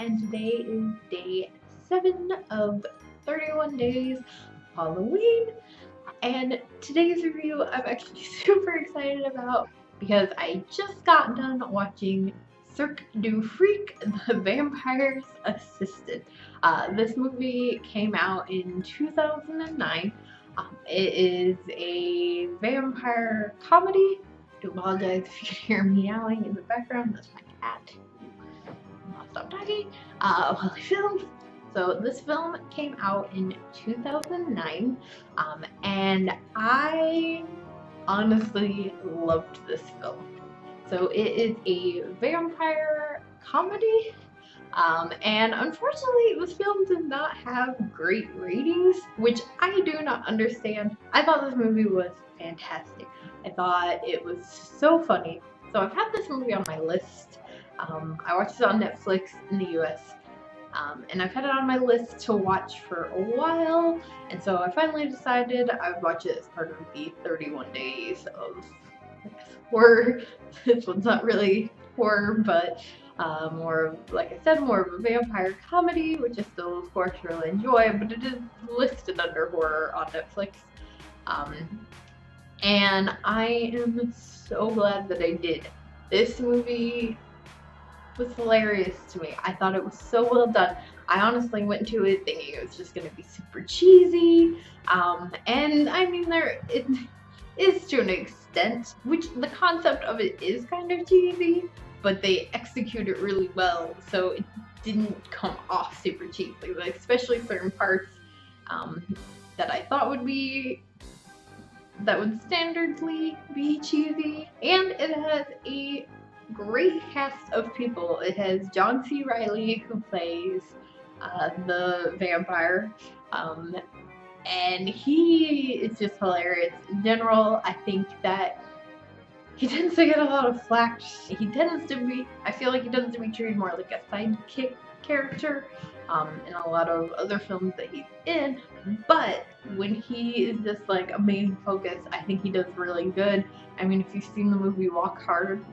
and today is day 7 of 31 days Halloween. And today's review I'm actually super excited about because I just got done watching Cirque du Freak, The Vampire's Assistant. This movie came out in 2009. It is a vampire comedy. I do apologize if you can hear meowing in the background. That's my cat. I'll stop talking while I film. So this film came out in 2009, and I honestly loved this film. So it is a vampire comedy, and unfortunately this film does not have great ratings, which I do not understand. I thought this movie was fantastic. I thought it was so funny. So I've had this movie on my list. I watched it on Netflix in the US, and I've had it on my list to watch for a while, and so I finally decided I would watch it as part of the 31 days of horror. This one's not really horror, but more of, like I said, more of a vampire comedy, which I still, of course, really enjoy, but it is listed under horror on Netflix. And I am so glad that I did. This movie was hilarious to me. I thought it was so well done. I honestly went to it thinking it was just going to be super cheesy, and I mean it is to an extent, which the concept of it is kind of cheesy, but they execute it really well, so it didn't come off super cheesy, like especially certain parts that I thought would standardly be cheesy. And it has a great cast of people. It has John C. Reilly, who plays the vampire, and he is just hilarious. In general, I think that he tends to get a lot of flack. I feel like he tends to be treated more like a sidekick character in a lot of other films that he's in, but when he is just like a main focus, I think he does really good. I mean, if you've seen the movie Walk Hard,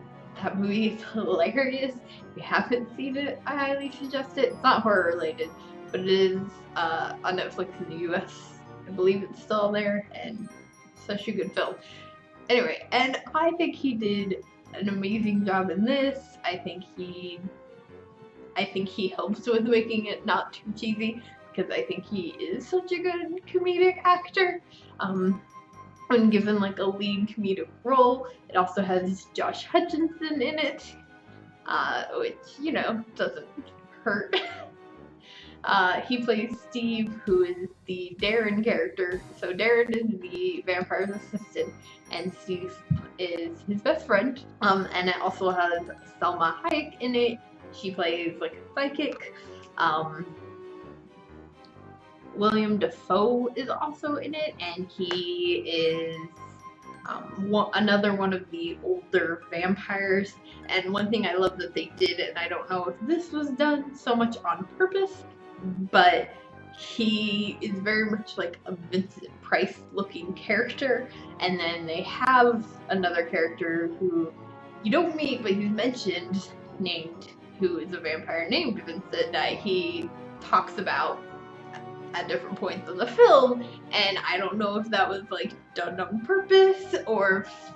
that movie is hilarious. If you haven't seen it, I highly suggest it. It's not horror related, but it is on Netflix in the US. I believe it's still there, and it's such a good film. Anyway, and I think he did an amazing job in this. I think he helps with making it not too cheesy, because I think he is such a good comedic actor. When given like a lead comedic role. It also has Josh Hutcherson in it, which, you know, doesn't hurt. He plays Steve, who is the Darren character. So Darren is the vampire's assistant, and Steve is his best friend. And it also has Selma Hayek in it. She plays like a psychic. William Dafoe is also in it, and he is another one of the older vampires. And one thing I love that they did, and I don't know if this was done so much on purpose, but he is very much like a Vincent Price looking character, and then they have another character who you don't meet, but he's mentioned, who is a vampire named Vincent, that he talks about at different points in the film, and I don't know if that was like done on purpose or if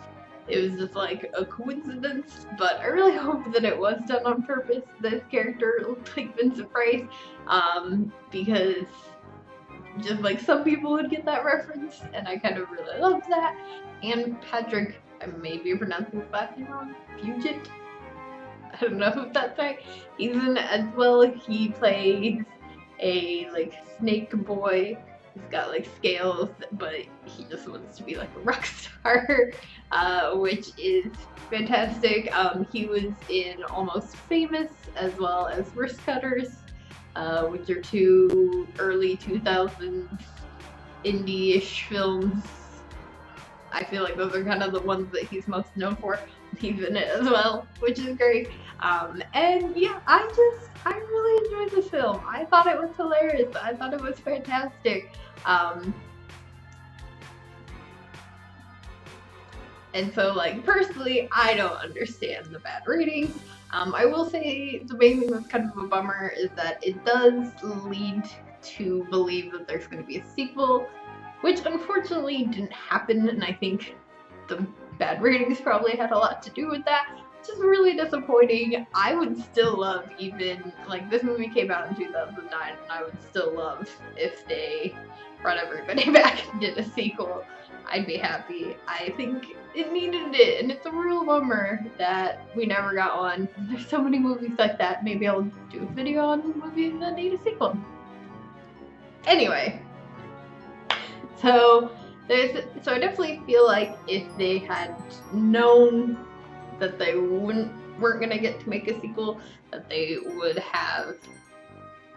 it was just like a coincidence, but I really hope that it was done on purpose. This character looked like Vincent Price, because just like some people would get that reference, and I kind of really loved that. And Patrick, I may be pronouncing his last name wrong, Fugit? I don't know if that's right. He's in it as well. He plays a like snake boy. He's got like scales, but he just wants to be like a rock star, which is fantastic. He was in Almost Famous as well as Wrist Cutters, which are two early 2000s indie-ish films. I feel like those are kind of the ones that he's most known for. He's in it as well, which is great. And yeah, I really enjoyed this film. I thought it was hilarious. I thought it was fantastic. And so, like, personally, I don't understand the bad ratings. I will say the main thing that's kind of a bummer is that it does lead to believe that there's going to be a sequel, which unfortunately didn't happen, and I think the bad ratings probably had a lot to do with that, which is really disappointing. I would still love, even, like, this movie came out in 2009, and I would still love if they brought everybody back and did a sequel. I'd be happy. I think it needed it, and it's a real bummer that we never got one. There's so many movies like that. Maybe I'll do a video on movies that need a sequel. Anyway, so I definitely feel like if they had known that they weren't gonna get to make a sequel, that they would have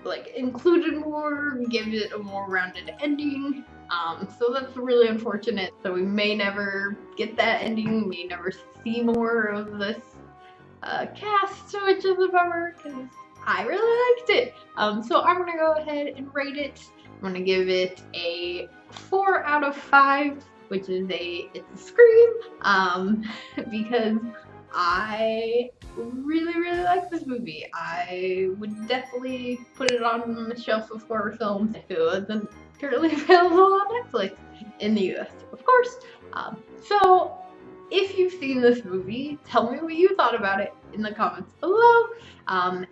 like included more, give it a more rounded ending. So that's really unfortunate. So we may never get that ending. We may never see more of this cast, which is a bummer because I really liked it. So I'm gonna go ahead and rate it. I'm gonna give it a 4 out of 5, which is it's a scream, because I really like this movie. I would definitely put it on the shelf of horror films if it wasn't currently available on Netflix in the US, of course. So if you've seen this movie, tell me what you thought about it in the comments below.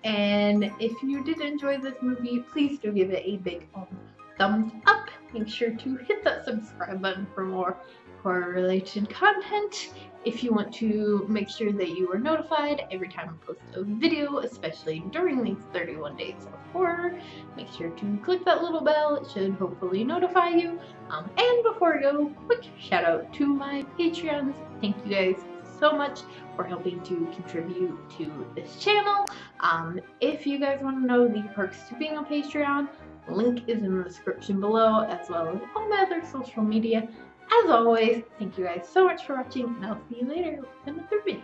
And if you did enjoy this movie, please do give it a big thumbs up. Make sure to hit that subscribe button for more horror-related content. If you want to make sure that you are notified every time I post a video, especially during these 31 days of horror, make sure to click that little bell. It should hopefully notify you. And before I go, quick shout out to my Patreons. Thank you guys so much for helping to contribute to this channel. If you guys want to know the perks to being a Patreon, link is in the description below, as well as all my other social media. As always, thank you guys so much for watching, and I'll see you later with another video.